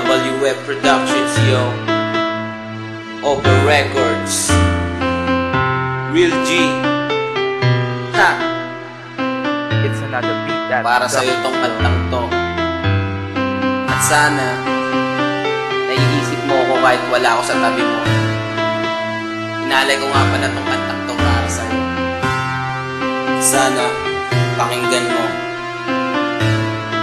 WF Productions, yo. Open Records, Real G. Ha! It's another beat that Para sa'yo tong kantang to. At sana naiisip mo ko kahit wala ako sa tabi mo. Inalay ko nga pala tong kantang to para sa'yo. Sana pakinggan mo.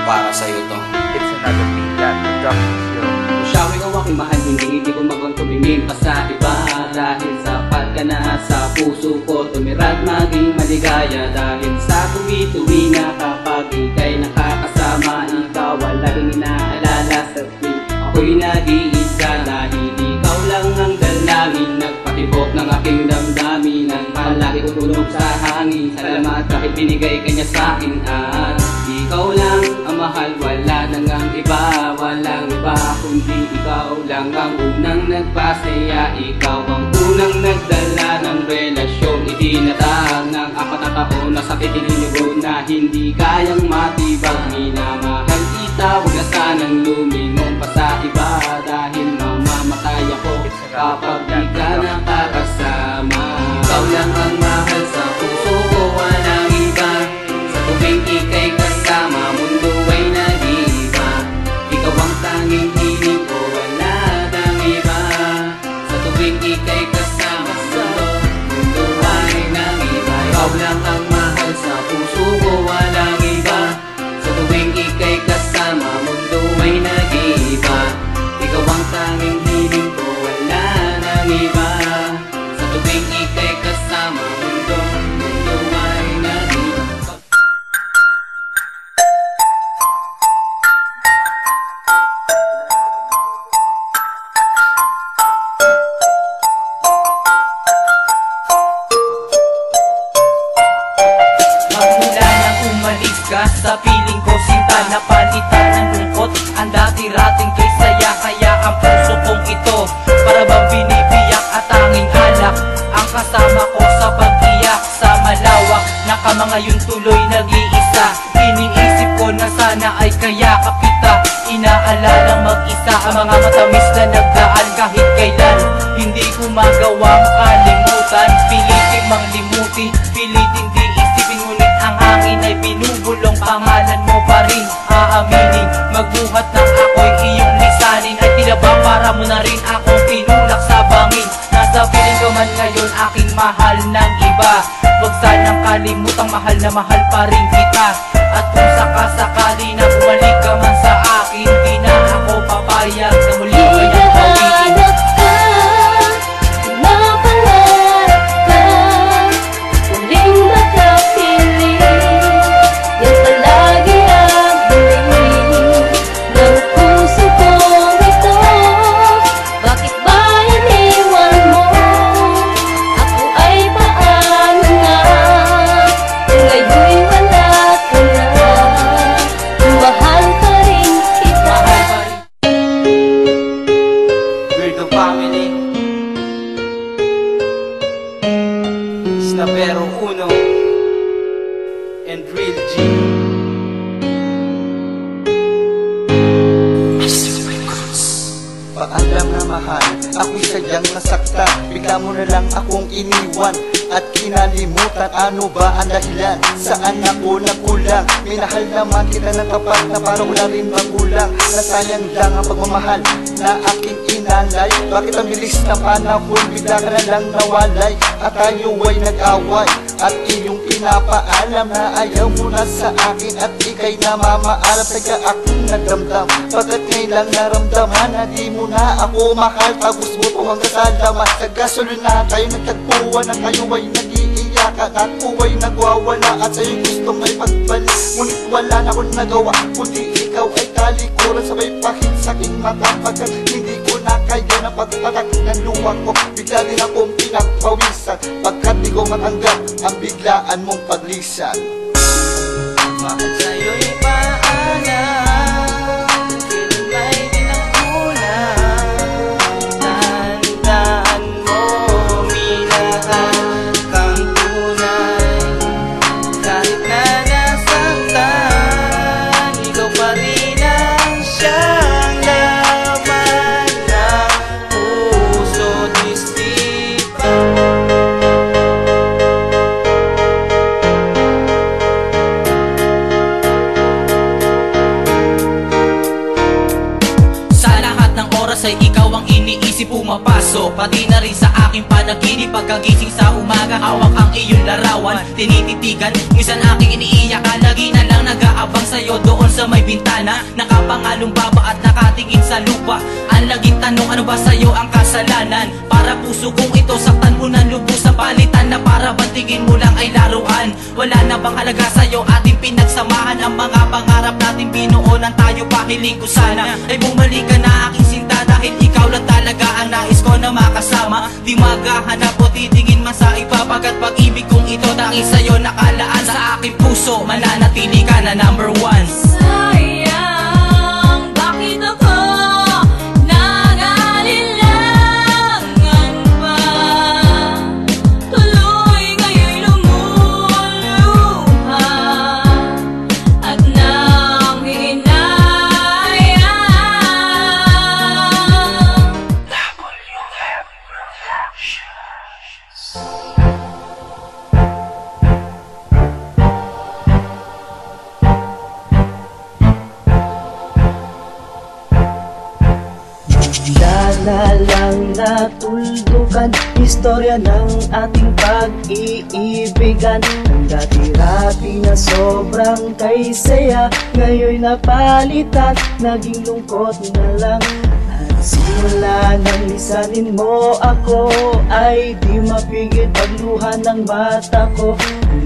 Para sa'yo to. It's another beat that Productions, yo. Siya ikaw aking mahal, hindi ko magawang tumingin pa sa iba. Dahil sapat ka na sa puso ko, tumirat maging maligaya. Dahil sa tuwi-tuwi na kapag ika'y nakakasama, ikaw ang laging inaalala sa tuwing ako'y nag-iisa. Dahil ikaw lang ang dalangin, nagpatibok ng aking damdamin. Ang palagi ko tulog sa hangin, salamat kahit binigay ka niya sa akin. At ikaw lang ang mahal, wala nang ang iba. Walang iba kundi ikaw lang ang unang nagpasaya. Ikaw ang unang nagdala ng relasyon, itinatag ng 4 na taon na sakit ininugo na hindi kayang matibag. Minamahal kita, huwag na sanang lumingon pa sa iba. Dahil mamamatay ako kapag di ka nakakasama. Ikaw lang ang mahal sa puso ko, walang iba. Sa tuwing ika'y kasama, mundo ay nag-iiba. Ikaw ang tanging hiling ko, wala nang iba. Sa tuwing ika'y kasama, mundo ay nag-iiba. Ikaw lang ang mahal sa puso ko, walang iba. Sa tuwing ika'y kasama, mundo ay nag-iiba. Ikaw ang tanging hiling ko, wala nang iba. Sa tuwing ika'y kasama, mundo ay nag-iiba. Magmula nang umalis ka sa piling ko, sinta na palitan ng lungkot. Ang dati-rating ko'y saya, kaya ang puso kong ito para bang binibiyak at tanging alak ang kasama ko sa pag-iyak. Sa malawak na ngayon tuloy nag-iisa. Iniisip ko na sana ay kayakap kita. Inaalalang mag-isa ang mga matamis na nagdaan kahit kailan. Hindi ko magawang kalimutan. Pilitin mang limutin, pilitin di isipin, ngunit ang hangin ay binubulong. Pangalan mo pa rin aaminin, magbuhat ng ako'y iyong lisanin. Ay tila ba para mo na rin akong tinulak sa bangin. Nasa piling ko man ngayon aking mahal ng iba. Huwag sanang kalimutang mahal na mahal pa rin kita. At kung sakasakali na bumalik ka man sa akin, di na ako papayag na muli kanyang hawiin. Pero Uno and Real G. Paalam na mahal, ako'y sadyang nasaktan. Bigla mo na lang akong iniwan at kinalimutan. Ano ba ang dahilan? Saan ako nagkulang? Minahal naman kita ng tapat na parang wala rin magulang. Nasayang lang ang pagmamahal na aking inalay. Bakit ang bilis na panahon, bigla ka na lang nawalay. At tayo ay nag-away at iyong pinapaalam na ayaw mo na sa akin at ika'y namamaalam. Teka akong nagdamdam, bakit ngayon lang naramdaman na di mo na ako mahal? Tagos mo po hanggang sa laman. Sa gasolina na tayo nagtagpuan na kayo ay nag-iiyakan at buhay nagwawala at sa'yo gustong ay pagbalik. Ngunit wala na akong nagawa kundi ikaw ay talikuran. Sabay pahit sa aking mata pagkat hindi ko na kaya na pagpatak ng luha ko. Bigla din akong pinagpawisan pagkat di ko matanggap ang biglaan mong paglisan. Bakit sa'yo'y paalam, kilay din ang kulang. Tandaan mo, minahal kang tunay. Kahit na nasaktan, ikaw pa rin ang siyang laban. ay ikaw ang iniisip pumapasok, pati na rin sa aking panaginip. Pagkagising sa umaga, hawak ang iyong larawan, tinititigan. Minsan aking iniiyak, lagi na lang nag-aabang sa'yo doon sa may bintana. Nakapangalong baba at nakatingin sa lupa. Ang laging tanong, ano ba sa'yo ang kasalanan? Para puso kong ito, saktan mo ng lubos sa palitan, na para bantingin mo lang ay laruan. Wala na bang halaga sa'yo ating pinagsamahan? Ang mga pangarap natin binuonan tayo, pahiling ko sana ay bumalik ka na aking sinta, dahil ikaw lang talaga ang nais ko na makasama. Di maghahanap o titingin man sa iba, pagkat pag-ibig kong ito tanging sa'yo nakalaan. Sa aking puso mananatili ka na number one. Sayang, bakit ako nangalilangan pa? Tuloy ngayon'y lumuluha at nanghihinayang. Na lang natuldukan, istorya ng ating pag-iibigan. Ang dati-rati na sobrang kay saya, ngayon napalitan, naging lungkot na lang. At simula nang lisanin mo ako, ay di mapigil pagluha ng mata ko.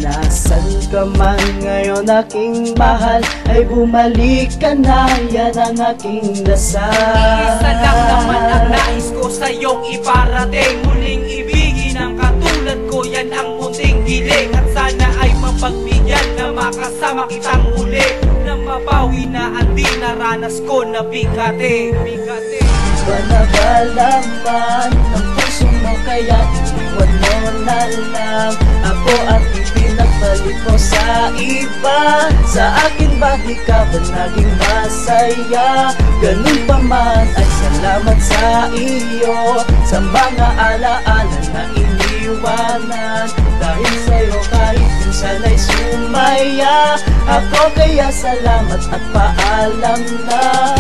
Nasaan ka man ngayon aking mahal, ay bumalik ka na, yan ang aking dasal. Isa lang naman ang nais ko sa iyong iparating, muling ibigin ang katulad ko, yan ang munting hiling. At sana ay mapagbigyan na makasama kitang uli, na mabawi na ang dinaranas ko na bigate. Ba na ba laman ng puso mo, kaya iwan mo na lang ako at ipinagbalik mo sa iba? Sa akin ba di ka ba naging masaya? Ganun pa man ay salamat sa iyo, sa mga alaala na iniwanan. Dahil sa'yo kahit minsan ay sumaya ako, kaya salamat at paalam na.